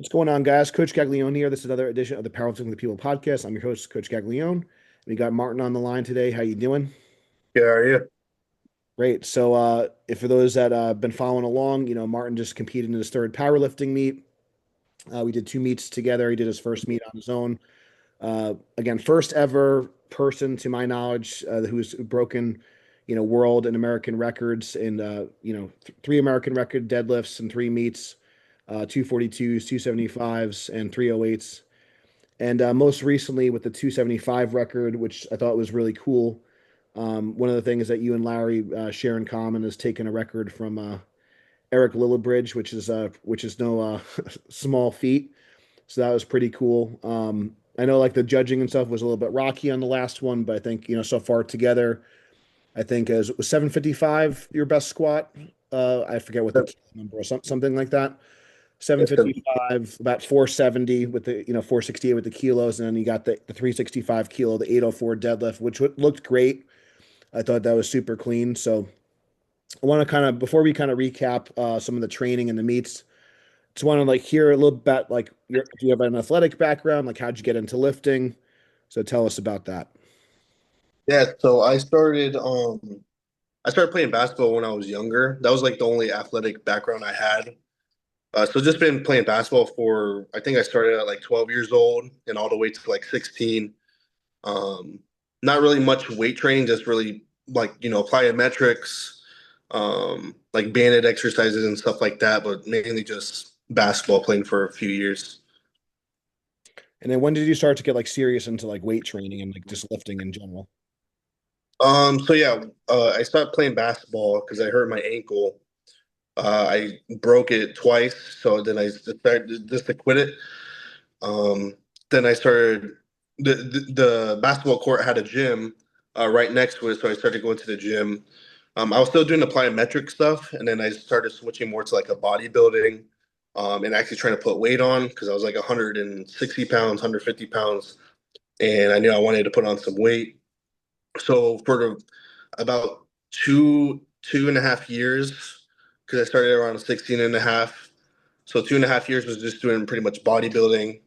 What's going on, guys? Coach Gaglione here. This is another edition of the Powerlifting the People podcast. I'm your host, Coach Gaglione. We got Martin on the line today. How you doing? Yeah, are you? Great. So, if for those that been following along, Martin just competed in his third powerlifting meet. We did two meets together. He did his first meet on his own. Again, first ever person, to my knowledge, who's broken, world and American records in, three American record deadlifts and three meets, 242s, 275s, and 308s. And most recently with the 275 record, which I thought was really cool. One of the things that you and Larry share in common is taking a record from Eric Lillibridge, which is no small feat. So that was pretty cool. I know like the judging and stuff was a little bit rocky on the last one, but I think so far together, I think as was 755 your best squat. I forget what the kilo number was, something like that. Yes. 755, about 470 with the 468 with the kilos, and then you got the 365 kilo, the 804 deadlift, which looked great. I thought that was super clean. So I want to kind of before we kind of recap some of the training and the meets, just want to like hear a little bit like do you have an athletic background? Like how'd you get into lifting? So tell us about that. Yeah, so I started playing basketball when I was younger. That was like the only athletic background I had. So just been playing basketball for I think I started at like 12 years old and all the way to like 16. Um, Not really much weight training, just really like, plyometrics, like banded exercises and stuff like that, but mainly just basketball playing for a few years. And then when did you start to get like serious into like weight training and like just lifting in general? So yeah, I started playing basketball because I hurt my ankle. I broke it twice, so then I decided just to quit it. Um, then I started the basketball court had a gym right next to it, so I started going to the gym. I was still doing the plyometric stuff, and then I started switching more to like a bodybuilding, and actually trying to put weight on because I was like 160 pounds, 150 pounds, and I knew I wanted to put on some weight. So for about two and a half years, because I started around 16 and a half. So 2.5 years was just doing pretty much bodybuilding,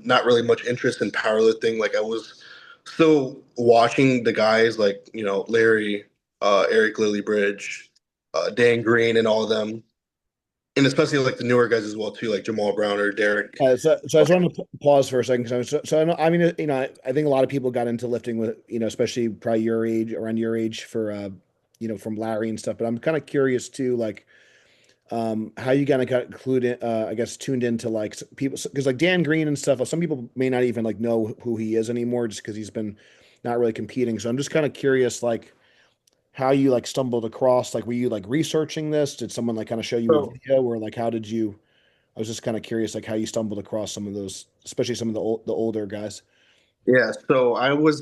not really much interest in powerlifting. Like I was still watching the guys like, Larry, Eric Lillybridge, Dan Green and all of them. And especially like the newer guys as well too, like Jamal Brown or Derek. So I just want to pause for a second. So I know, I mean, I think a lot of people got into lifting with, especially probably your age, around your age for, from Larry and stuff. But I'm kind of curious too, like, how you kind of got included, I guess, tuned into like people, because like Dan Green and stuff, some people may not even like know who he is anymore just because he's been not really competing. So I'm just kind of curious, like, how you like stumbled across, like, were you like researching this? Did someone like kind of show you a So video or like, how did you? I was just kind of curious, like how you stumbled across some of those, especially some of the older guys. yeah, so I was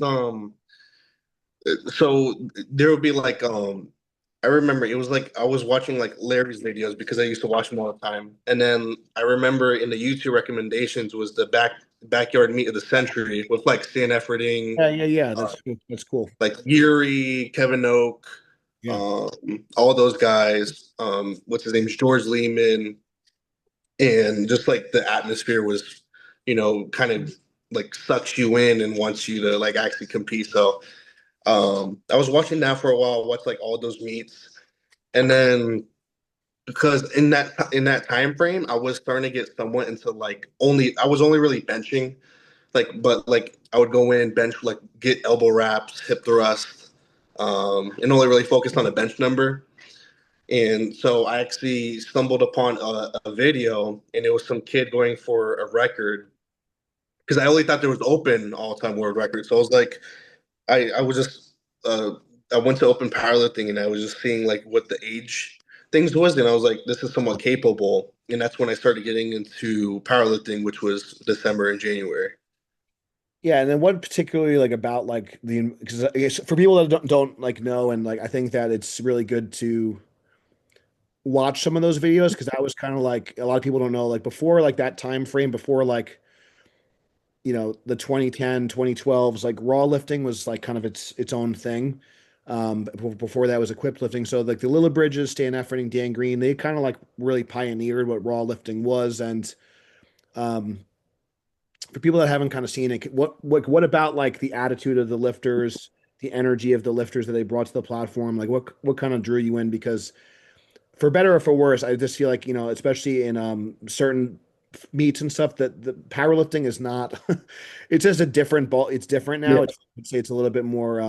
so there would be like I remember it was like I was watching like Larry's videos because I used to watch them all the time. And then I remember in the YouTube recommendations was the backyard meet of the century with like Stan Efferding, Yeah, yeah, yeah. uh, That's cool. like Yuri, Kevin Oak, Yeah. all those guys. What's his name? George Lehman, and just like the atmosphere was, kind of like sucks you in and wants you to like actually compete. So I was watching that for a while, watched like all those meets, and then because in that time frame, I was starting to get somewhat into like only I was only really benching, but like I would go in bench like get elbow wraps, hip thrust, and only really focused on the bench number. And so I actually stumbled upon a video, and it was some kid going for a record because I only thought there was open all time world record. So I was like, I was just I went to open powerlifting and I was just seeing like what the age things was, and I was like, this is somewhat capable. And that's when I started getting into powerlifting, which was December and January. Yeah, and then what particularly like about like the, because I guess for people that don't like know, and like I think that it's really good to watch some of those videos because that was kind of like a lot of people don't know, like before like that time frame, before like the 2010 2012s, like raw lifting was like kind of its own thing. Before that was equipped lifting. So like the Lilla Bridges, Stan Efferding, Dan Green, they kind of like really pioneered what raw lifting was. And Um, for people that haven't kind of seen it, what about like the attitude of the lifters, the energy of the lifters that they brought to the platform? Like what kind of drew you in? Because for better or for worse, I just feel like, especially in certain meets and stuff, that the powerlifting is not it's just a different ball. It's different Yeah. now. I'd say it's a little bit more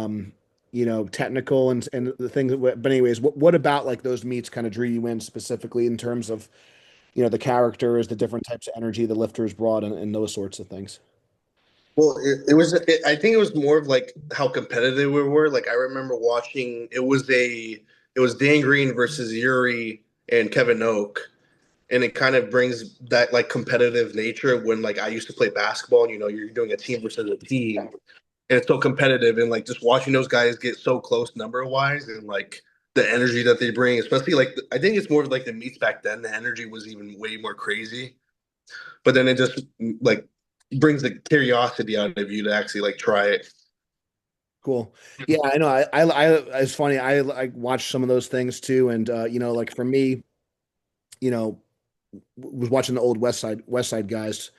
technical and the things. But anyways, what about like those meets kind of drew you in specifically in terms of the characters, the different types of energy the lifters brought, and those sorts of things. Well, I think it was more of like how competitive we were. Like I remember watching. It was Dan Green versus Yuri and Kevin Oak, and it kind of brings that like competitive nature when like I used to play basketball. And, you're doing a team versus a team, and it's so competitive. And like just watching those guys get so close number wise, and like the energy that they bring, especially like I think it's more of like the meets back then. The energy was even way more crazy. But then it just like brings the curiosity out of you to actually like try it. Cool. Yeah, I know. It's funny. I watched some of those things too, and like for me, you know, was watching the old West Side guys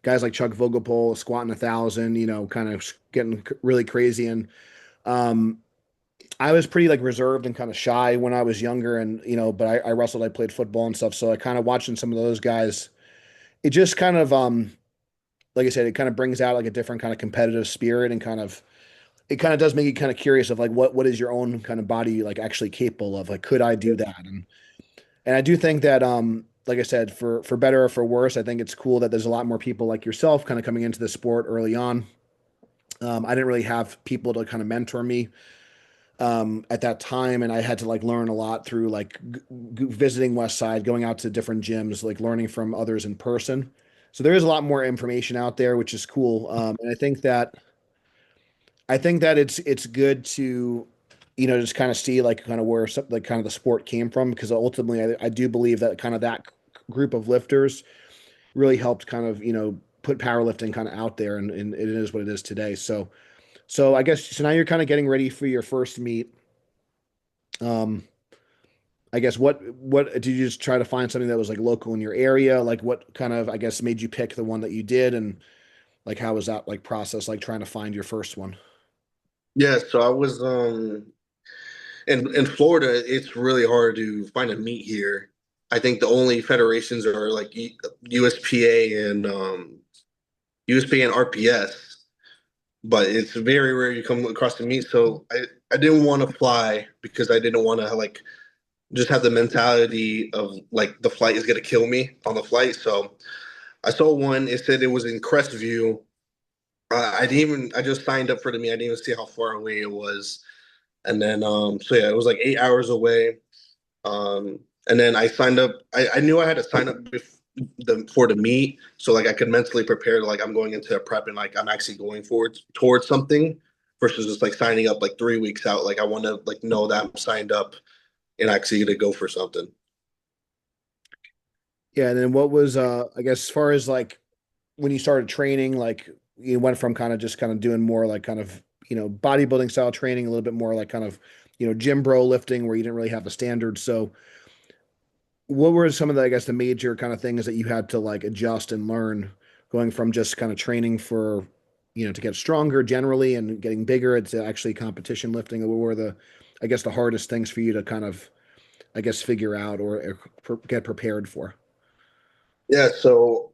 like Chuck Vogelpohl squatting 1,000, kind of getting really crazy. And um, I was pretty like reserved and kind of shy when I was younger, and but I wrestled, I played football and stuff, so I kind of watching some of those guys. It just kind of like I said, it kind of brings out like a different kind of competitive spirit and kind of it kind of does make you kind of curious of like what is your own kind of body like actually capable of, like could I do that? And I do think that like I said, for better or for worse, I think it's cool that there's a lot more people like yourself kind of coming into the sport early on. I didn't really have people to kind of mentor me at that time, and I had to like learn a lot through like visiting West Side, going out to different gyms, like learning from others in person. So there is a lot more information out there, which is cool. And I think that it's good to just kind of see like kind of where like kind of the sport came from, because ultimately I do believe that kind of that group of lifters really helped kind of put powerlifting kind of out there, and it is what it is today. So I guess so now you're kind of getting ready for your first meet. Um, I guess what did you just try to find something that was like local in your area? Like what kind of, I guess, made you pick the one that you did, and like how was that like process like trying to find your first one? Yeah, so I was in Florida, it's really hard to find a meet here. I think the only federations are like USPA and USPA and RPS, but it's very rare you come across the meet. So I didn't want to fly because I didn't want to like just have the mentality of like the flight is gonna kill me on the flight. So I saw one. It said it was in Crestview. I didn't even. I just signed up for the meet. I didn't even see how far away it was. And then, so yeah, it was like 8 hours away. Um, and then I signed up. I knew I had to sign up for the meet, so like I could mentally prepare. Like I'm going into a prep and like I'm actually going forward towards something versus just like signing up like 3 weeks out. Like I want to like know that I'm signed up and actually to go for something. Yeah, and then what was I guess as far as like when you started training, like you went from kind of just kind of doing more like kind of, bodybuilding style training, a little bit more like kind of, gym bro lifting where you didn't really have a standard. So what were some of the, I guess, the major kind of things that you had to like adjust and learn going from just kind of training for, to get stronger generally and getting bigger to actually competition lifting? What were the, I guess, the hardest things for you to kind of, I guess, figure out or get prepared for? Yeah. So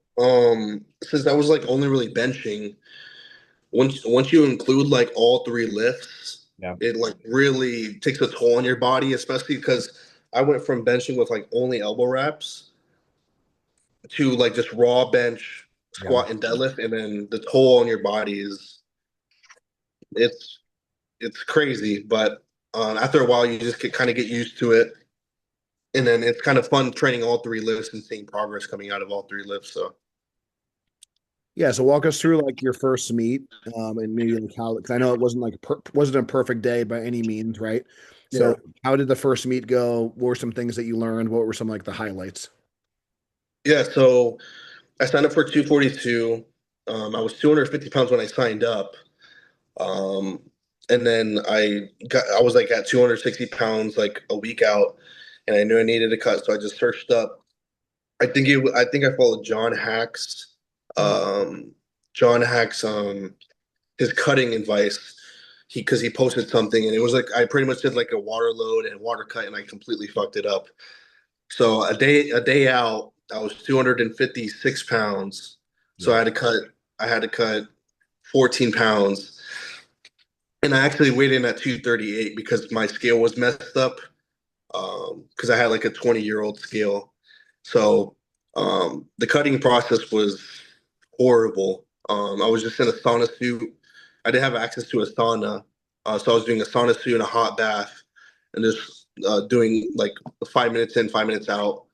since I was like only really benching, once you include like all three lifts, Yeah. it like really takes a toll on your body, especially because I went from benching with like only elbow wraps to like just raw bench, Yeah. squat and deadlift, and then the toll on your body is it's it's crazy. But after a while, you just kind of get used to it, and then it's kind of fun training all three lifts and seeing progress coming out of all three lifts. So Yeah, so walk us through like your first meet, and maybe like how, because I know it wasn't like wasn't a perfect day by any means, right? yeah, So how did the first meet go? What were some things that you learned? What were some like the highlights? yeah. So I signed up for 242. I was 250 pounds when I signed up. Um, and then I was like at 260 pounds like a week out, and I knew I needed a cut, so I just searched up. I think I followed John Hacks um, John Hack's his cutting advice. Because he posted something and it was like I pretty much did like a water load and water cut and I completely fucked it up. So a day out, I was 256 pounds. So Yeah. I had to cut 14 pounds. And I actually weighed in at 238 because my scale was messed up. Because I had like a 20-year-old scale. So the cutting process was horrible. I was just in a sauna suit. I didn't have access to a sauna. So I was doing a sauna suit and a hot bath and just doing like 5 minutes in, 5 minutes out,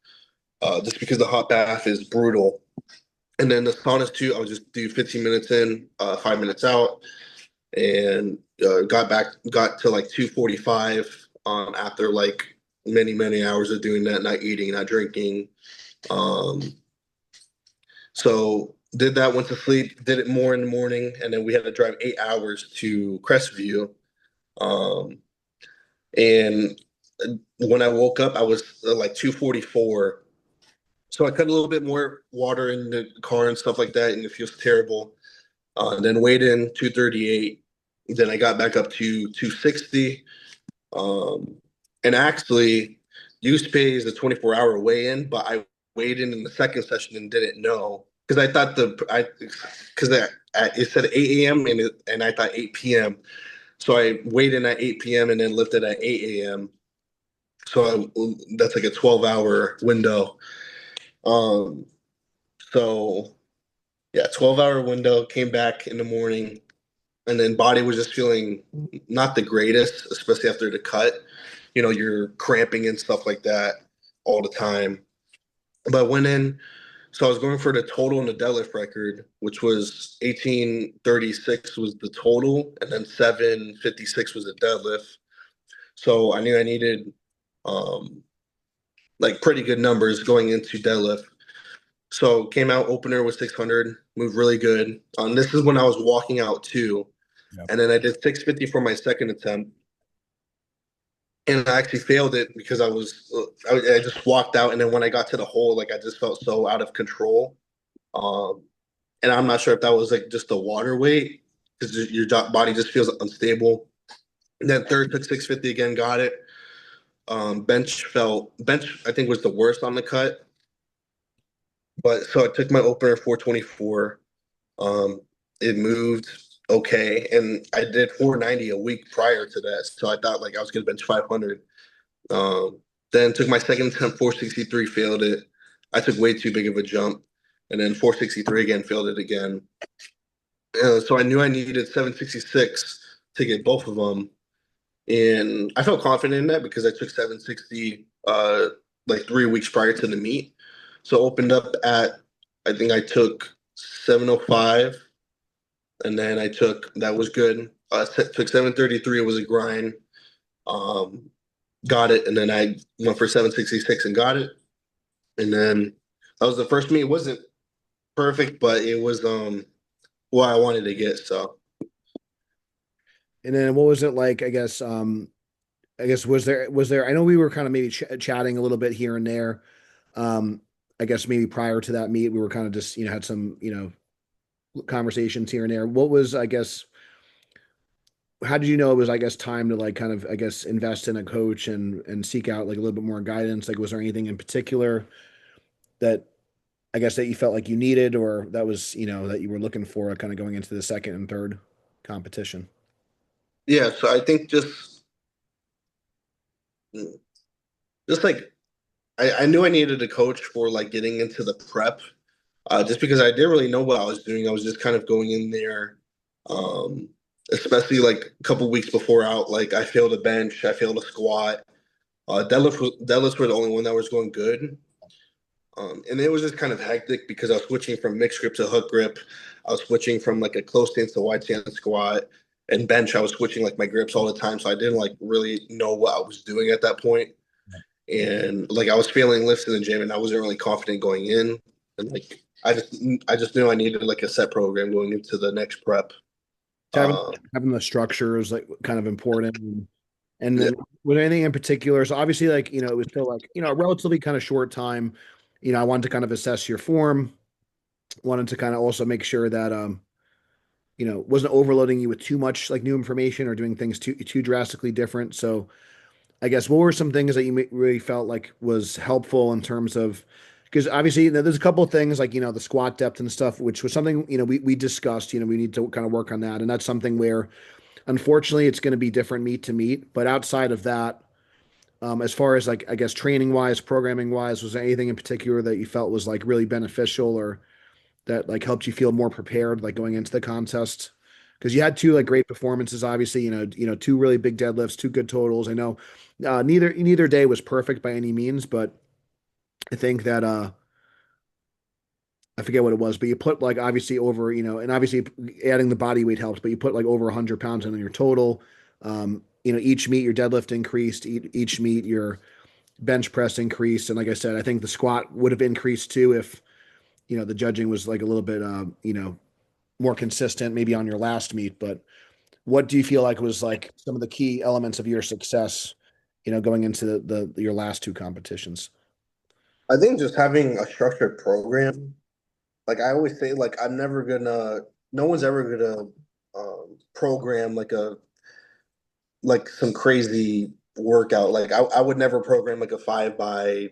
just because the hot bath is brutal. And then the sauna suit, I would just do 15 minutes in, 5 minutes out, and got to like 245 after like many hours of doing that, not eating, not drinking. Um, so did that, went to sleep, did it more in the morning, and then we had to drive 8 hours to Crestview. Um, and when I woke up, I was like 244. So I cut a little bit more water in the car and stuff like that, and it feels terrible. And then weighed in 238. Then I got back up to 260. Um, and actually, use pay is a 24-hour weigh-in, but I weighed in the second session and didn't know because I thought it said 8 a.m. and I thought 8 p.m. So I weighed in at 8 p.m. and then lifted at 8 a.m. So that's like a 12-hour window. Um, so yeah, 12-hour window. Came back in the morning, and then body was just feeling not the greatest, especially after the cut. You're cramping and stuff like that all the time. But went in, so I was going for the total and the deadlift record, which was 1836 was the total, and then 756 was the deadlift. So I knew I needed um, like pretty good numbers going into deadlift. So came out opener with 600, moved really good. This is when I was walking out too, Yeah. and then I did 650 for my second attempt, and I actually failed it because I just walked out, and then when I got to the hole, like I just felt so out of control. Um, and I'm not sure if that was like just the water weight because your body just feels unstable. And then third took 650 again, got it. Bench I think was the worst on the cut, but so I took my opener 424. Um, it moved okay, and I did 490 a week prior to that, so I thought like I was gonna bench 500. Um, then took my second attempt, 463, failed it. I took way too big of a jump, and then 463 again, failed it again. So I knew I needed 766 to get both of them, and I felt confident in that because I took 760 like 3 weeks prior to the meet. So opened up at I think I took 705, and then that was good. Took 733. It was a grind. Um, got it, and then I went for 766 and got it. And then that was the first meet. It wasn't perfect, but it was what I wanted to get. So And then what was it like? I guess was there? I know we were kind of maybe chatting a little bit here and there. Um, I guess maybe prior to that meet, we were kind of just had some conversations here and there. What was I guess? How did you know it was time to like kind of invest in a coach and seek out like a little bit more guidance? Like, was there anything in particular that that you felt like you needed, or that was that you were looking for, kind of going into the second and third competition? yeah, so I think just like I knew I needed a coach for like getting into the prep, just because I didn't really know what I was doing. I was just kind of going in there, um, especially like a couple weeks before out. Like I failed a bench, I failed a squat. Deadlifts were the only one that was going good. And it was just kind of hectic because I was switching from mixed grip to hook grip. I was switching from like a close stance to wide stance squat. And bench, I was switching like my grips all the time. So I didn't like really know what I was doing at that point. And like I was failing lifts in the gym and I wasn't really confident going in. And like I just knew I needed like a set program going into the next prep. So having Um, having the structure is like kind of important. And yeah. then was there anything in particular? So obviously, like, it was still like, a relatively kind of short time. I wanted to kind of assess your form. wanted to kind of also make sure that wasn't overloading you with too much like new information or doing things too drastically different. So I guess what were some things that you really felt like was helpful in terms of, because obviously there's a couple of things like the squat depth and stuff, which was something we discussed. We need to kind of work on that, and that's something where unfortunately it's going to be different meet to meet. But outside of that, as far as like I guess training wise, programming wise, was there anything in particular that you felt was like really beneficial or that like helped you feel more prepared like going into the contest? Because you had two like great performances, obviously, two really big deadlifts, two good totals. I know neither day was perfect by any means, but I think that I forget what it was, but you put like obviously over, and obviously adding the body weight helps, but you put like over 100 pounds in your total. Each meet your deadlift increased, each meet your bench press increased, and like I said, I think the squat would have increased too if the judging was like a little bit more consistent maybe on your last meet. But what do you feel like was like some of the key elements of your success, going into your last two competitions? I think just having a structured program. Like I always say, like no one's ever gonna program like some crazy workout. Like I would never program like a 5 by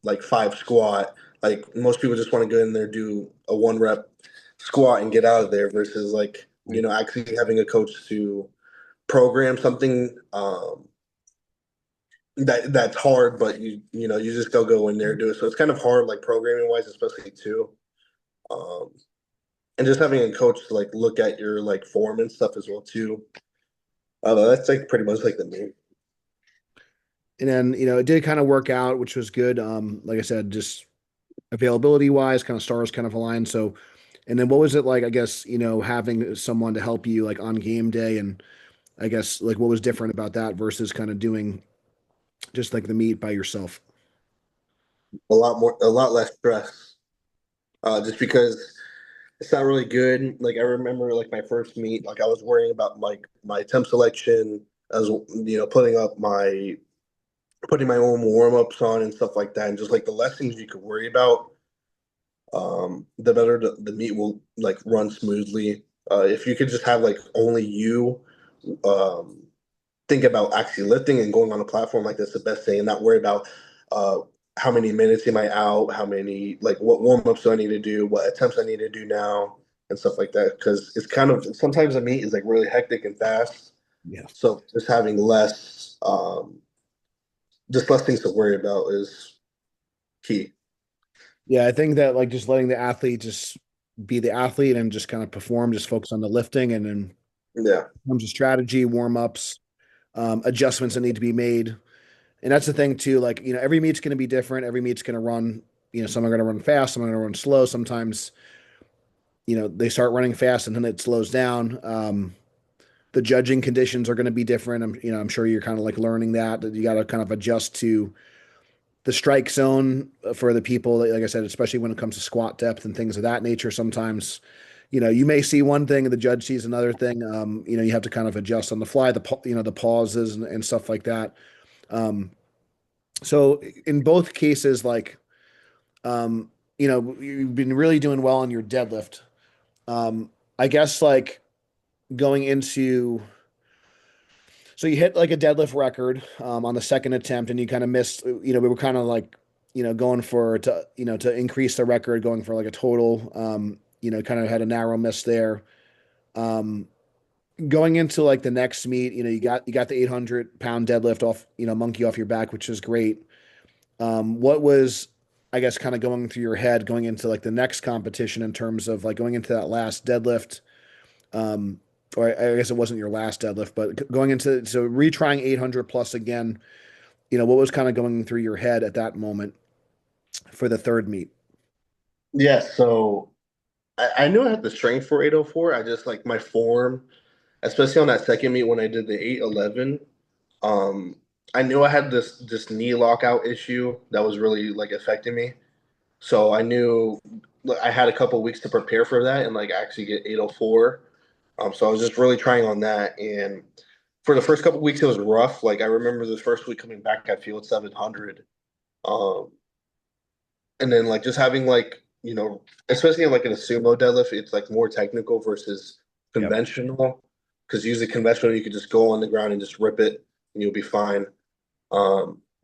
5 squat. Like most people just want to go in there, do a 1 rep squat and get out of there versus like, Right. actually having a coach to program something that's hard, but you just go in there and do it. So it's kind of hard like programming wise, especially too. Um, and just having a coach to like look at your like form and stuff as well too. That's like pretty much like the main. And then, it did kind of work out, which was good. Like I said, just availability wise, kind of stars kind of aligned. So, and then what was it like, I guess, having someone to help you like on game day, and I guess like what was different about that versus kind of doing just like the meet by yourself? A lot less stress. Just because it's not really good. Like I remember like my first meet, like I was worrying about like my temp selection, as putting my own warm ups on and stuff like that, and just like the less things you could worry about, the better the meet will like run smoothly. If you could just have like only you um, think about actually lifting and going on a platform like that's the best thing, and not worry about uh, how many minutes am I out, how many like what warm ups do I need to do, what attempts I need to do now, and stuff like that. Because it's kind of sometimes the meet is like really hectic and fast, Yeah. so just having just less things to worry about is key. Yeah, I think that like just letting the athlete just be the athlete and just kind of perform, just focus on the lifting, and then Yeah. in terms of strategy, warm ups, adjustments that need to be made. And that's the thing too. Like every meet's going to be different. Every meet's going to run. Some are going to run fast. Some are going to run slow. Sometimes they start running fast and then it slows down. The judging conditions are going to be different. I'm sure you're kind of like learning that you got to kind of adjust to the strike zone for the people that, like I said, especially when it comes to squat depth and things of that nature. Sometimes, you may see one thing and the judge sees another thing. You have to kind of adjust on the fly, the pauses and stuff like that. Um, so in both cases, like, you've been really doing well on your deadlift. I guess like going into so you hit like a deadlift record on the second attempt, and you kind of missed. We were kind of like going for to increase the record, going for like a total. Kind of had a narrow miss there. Um, Going into like the next meet, you got the 800-pound deadlift off, monkey off your back, which is great. What was I guess kind of going through your head going into like the next competition in terms of like going into that last deadlift? Um, or I guess it wasn't your last deadlift, but going into so retrying 800 plus again, what was kind of going through your head at that moment for the third meet? Yeah. So I knew I had the strength for 804. I just like my form, especially on that second meet when I did the 811. Um, I knew I had this knee lockout issue that was really like affecting me. So I knew I had a couple weeks to prepare for that and like actually get 804. So I was just really trying on that. And for the first couple weeks, it was rough. Like I remember the first week coming back, I feel 700. Um, and then like just having like especially in like in a sumo deadlift, it's like more technical versus Yep. conventional. Because usually conventional, you could just go on the ground and just rip it, and you'll be fine.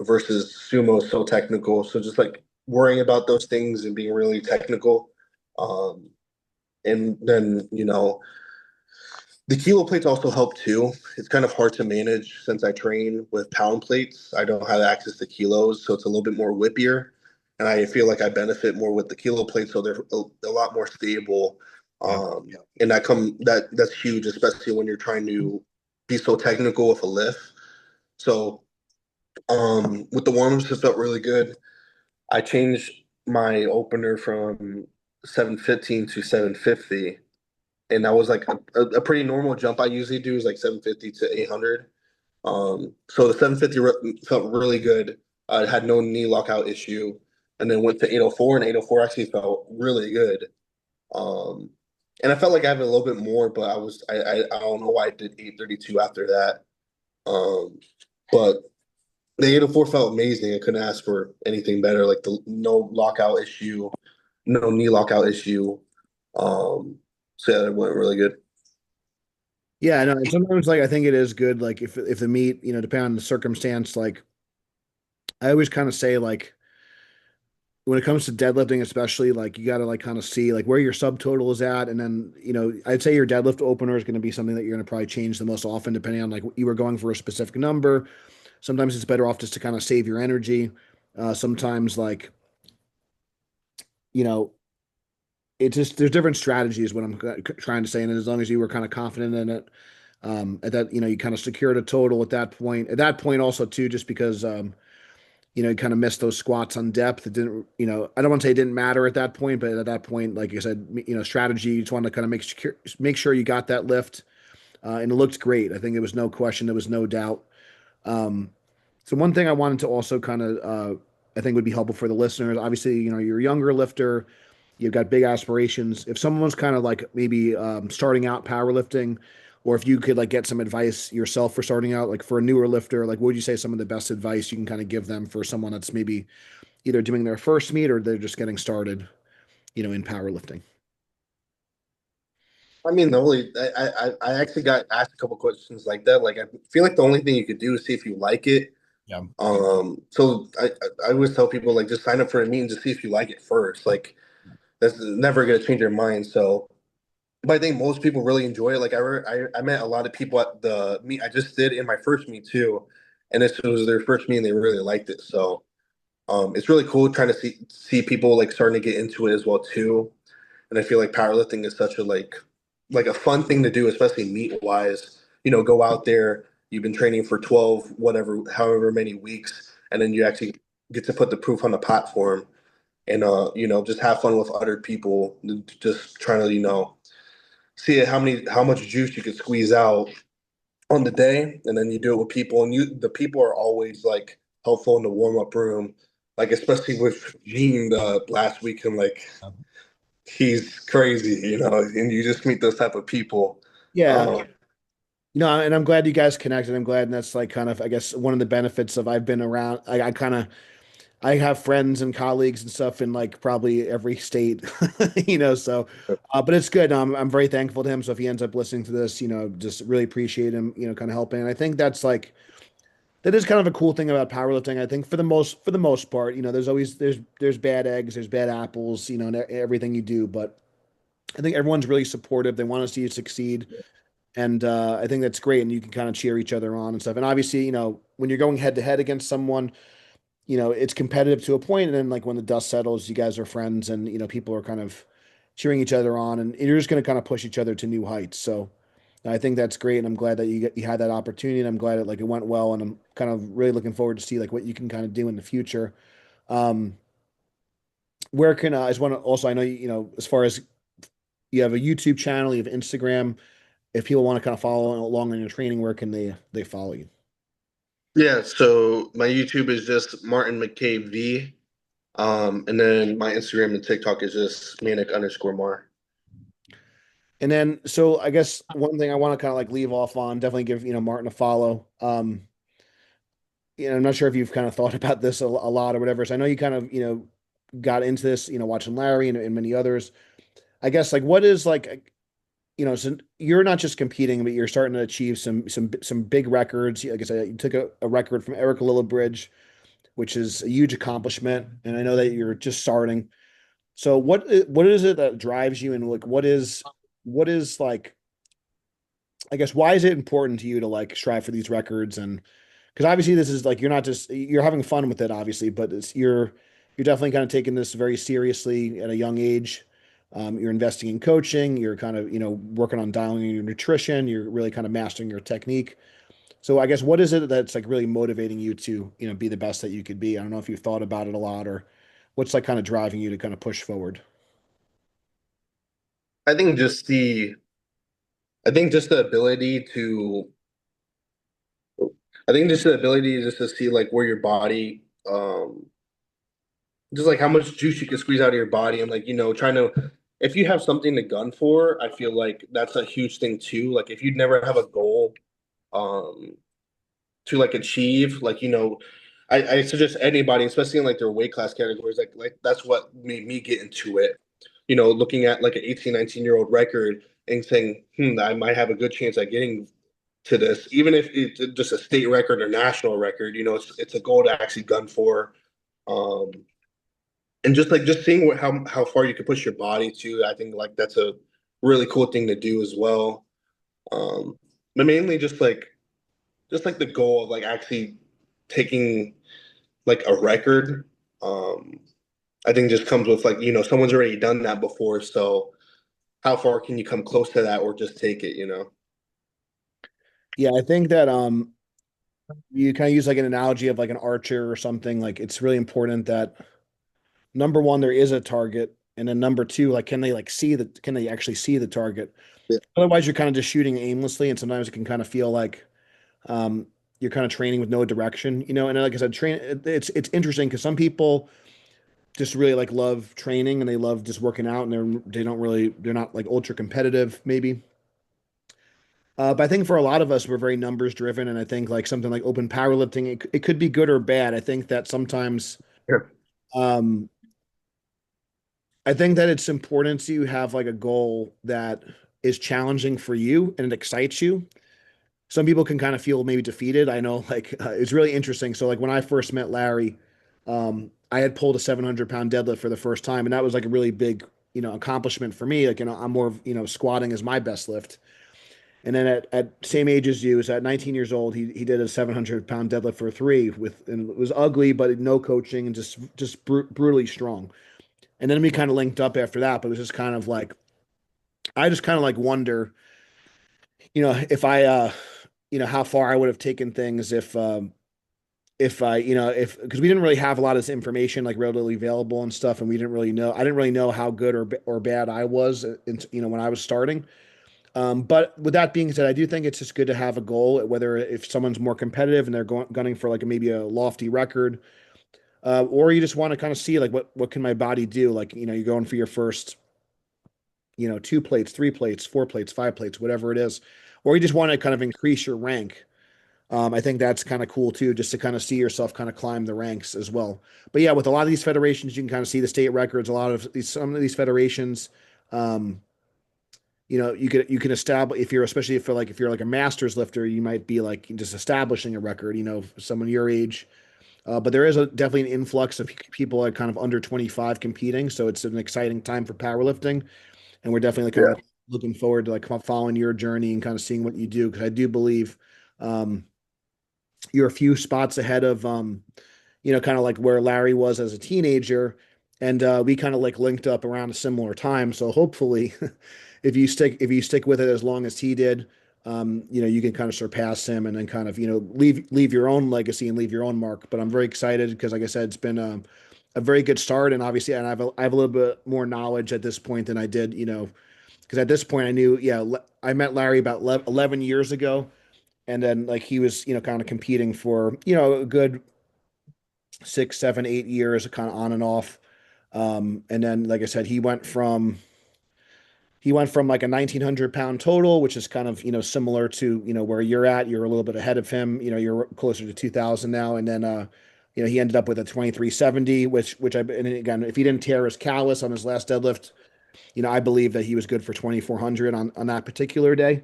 Versus sumo is so technical, so just like worrying about those things and being really technical. Um, and then the kilo plates also help too. It's kind of hard to manage since I train with pound plates. I don't have access to kilos, so it's a little bit more whippier. And I feel like I benefit more with the kilo plates, so they're a lot more stable. Yep. And that's huge, especially when you're trying to be so technical with a lift. So with the warm-ups, it felt really good. I changed my opener from 715 to 750, and that was like a pretty normal jump I usually do is like 750 to 800. So the 750 felt really good. I had no knee lockout issue, and then went to 804, and 804 actually felt really good. Um, and I felt like I have a little bit more, but I don't know why I did 832 after that. Um, but the 804 felt amazing. I couldn't ask for anything better. Like the no lockout issue, no knee lockout issue. Um, so yeah, it went really good. Yeah, I know. And sometimes like I think it is good, like if the meet, depending on the circumstance, like I always kind of say like when it comes to deadlifting, especially, like you got to like kind of see like where your subtotal is at, and then I'd say your deadlift opener is going to be something that you're going to probably change the most often, depending on like you were going for a specific number. Sometimes it's better off just to kind of save your energy. Sometimes like you know it's just there's different strategies. What I'm trying to say, and as long as you were kind of confident in it, at that you kind of secured a total at that point. At that point, also too, just because you kind of missed those squats on depth. It didn't, I don't want to say it didn't matter at that point, but at that point, like I said, strategy, you just want to kind of make sure you got that lift. And it looked great. I think there was no question. There was no doubt. Um, so one thing I wanted to also kind of, I think would be helpful for the listeners. Obviously, you're a younger lifter, you've got big aspirations. If someone's kind of like maybe starting out powerlifting, or if you could like get some advice yourself for starting out, like for a newer lifter, like what would you say some of the best advice you can kind of give them for someone that's maybe either doing their first meet or they're just getting started, in powerlifting? I mean, I actually got asked a couple questions like that. Like, I feel like the only thing you could do is see if you like it. Yeah. So I always tell people like just sign up for a meet and just see if you like it first. Like, that's never gonna change your mind. So, but I think most people really enjoy it. Like, I met a lot of people at the meet I just did in my first meet too, and this was their first meet and they really liked it. So, it's really cool trying to see people like starting to get into it as well too. And I feel like powerlifting is such a like a fun thing to do, especially meet wise. Go out there. You've been training for 12, whatever, however many weeks, and then you actually get to put the proof on the platform, and just have fun with other people, just trying to see how much juice you could squeeze out on the day, and then you do it with people, and the people are always like helpful in the warm up room, like especially with Gene last week, and like he's crazy, and you just meet those type of people. Yeah. Um, And I'm glad you guys connected. I'm glad, and that's like kind of, I guess, one of the benefits of I've been around. I kind of, I have friends and colleagues and stuff in like probably every state, so, but it's good. I'm very thankful to him. So if he ends up listening to this, just really appreciate him, kind of helping. And I think that's like, that is kind of a cool thing about powerlifting. I think for the most part, there's bad eggs, there's bad apples, in everything you do, but I think everyone's really supportive. They want to see you succeed. And I think that's great. And you can kind of cheer each other on and stuff. And obviously, when you're going head to head against someone, it's competitive to a point, and then like when the dust settles, you guys are friends, and people are kind of cheering each other on, and you're just going to kind of push each other to new heights. So I think that's great, and I'm glad that you had that opportunity, and I'm glad it went well, and I'm kind of really looking forward to see like what you can kind of do in the future. Um, where can I just want to also, I know as far as you have a YouTube channel, you have Instagram. If people want to kind of follow along on your training, where can they follow you? yeah, so my YouTube is just Martin McCabe V. And then my Instagram and TikTok is just manic_mar. And then, so I guess one thing I want to kind of like leave off on, definitely give, Martin a follow. I'm not sure if you've kind of thought about this a lot or whatever. So I know you kind of, got into this, watching Larry and many others. I guess like what is like, so you're not just competing, but you're starting to achieve some big records. Like I said, you took a record from Eric Lillibridge, which is a huge accomplishment, and I know that you're just starting. So what is it that drives you, and like what is like, I guess, why is it important to you to like strive for these records? And because obviously this is like, you're not just, you're having fun with it, obviously, but you're definitely kind of taking this very seriously at a young age. You're investing in coaching. You're kind of, working on dialing in your nutrition. You're really kind of mastering your technique. So I guess what is it that's like really motivating you to, be the best that you could be? I don't know if you've thought about it a lot, or what's like kind of driving you to kind of push forward. I think just the I think just the ability to I think just the ability just to see like where your body just like how much juice you can squeeze out of your body and like trying to if you have something to gun for, I feel like that's a huge thing too. Like if you'd never have a goal um to like achieve like I suggest anybody, especially in like their weight class categories, like that's what made me get into it. Looking at like an 18, 19-year-old record and saying, I might have a good chance at getting to this, even if it's just a state record or national record. It's a goal to actually gun for. Um, and just seeing how far you can push your body to, I think like that's a really cool thing to do as well. But mainly just like the goal of like actually taking like a record. Um, I think just comes with like someone's already done that before, so how far can you come close to that or just take it? Yeah, I think that you kind of use like an analogy of like an archer or something. Like it's really important that number one, there is a target, and then number two, like can they actually see the target? Yeah. Otherwise, you're kind of just shooting aimlessly, and sometimes it can kind of feel like um, you're kind of training with no direction, And like I said, it's interesting because some people just really like love training and they love just working out, and they're not like ultra competitive maybe. But I think for a lot of us, we're very numbers driven, and I think like something like open powerlifting, it could be good or bad. I think that sometimes Yeah. um, I think that it's important to have like a goal that is challenging for you and it excites you. Some people can kind of feel maybe defeated. I know, like it's really interesting. So like when I first met Larry, I had pulled a 700-pound deadlift for the first time, and that was like a really big, accomplishment for me. Like, I'm more of, squatting is my best lift. And then at same age as you, is at 19 years old, he did a 700-pound deadlift for three and it was ugly, but no coaching and just brutally strong. And then we kind of linked up after that, but it was just kind of like, I just kind of like wonder, if I, how far I would have taken things if I, if because we didn't really have a lot of this information like readily available and stuff, and I didn't really know how good or bad I was, when I was starting. But with that being said, I do think it's just good to have a goal, whether if someone's more competitive and they're gunning for like maybe a lofty record, or you just want to kind of see like what can my body do? Like, you're going for your first, two plates, three plates, four plates, five plates, whatever it is, or you just want to kind of increase your rank. I think that's kind of cool too, just to kind of see yourself kind of climb the ranks as well. But yeah, with a lot of these federations, you can kind of see the state records. A lot of some of these federations, um, you can establish if you're especially if you're like a masters lifter, you might be like just establishing a record. Someone your age. But there is definitely an influx of people like kind of under 25 competing, so it's an exciting time for powerlifting, and we're definitely kind Yeah. of looking forward to like following your journey and kind of seeing what you do, because I do believe um, you're a few spots ahead of kind of like where Larry was as a teenager, and we kind of like linked up around a similar time. So hopefully, if you stick with it as long as he did, you can kind of surpass him and then kind of leave your own legacy and leave your own mark. But I'm very excited because, like I said, it's been a very good start, and obviously, and I have a little bit more knowledge at this point than I did, because at this point I knew, yeah, I met Larry about 11 years ago, and then like he was, kind of competing for, a good 6, 7, 8 years, kind of on and off. And then, like I said, he went from like a 1,900-pound total, which is kind of, similar to, where you're at. You're a little bit ahead of him. You're closer to 2,000 now. And then He ended up with a 2370, which I, and again, if he didn't tear his callus on his last deadlift, I believe that he was good for 2400 on that particular day.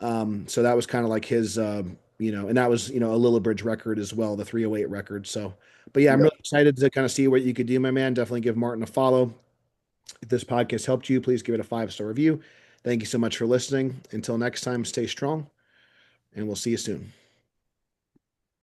So that was kind of like his, and that was, a Lillibridge record as well, the 308 record. So, but yeah, I'm Yeah. really excited to kind of see what you could do, my man. Definitely give Martin a follow. If this podcast helped you, please give it a 5-star review. Thank you so much for listening. Until next time, stay strong, and we'll see you soon.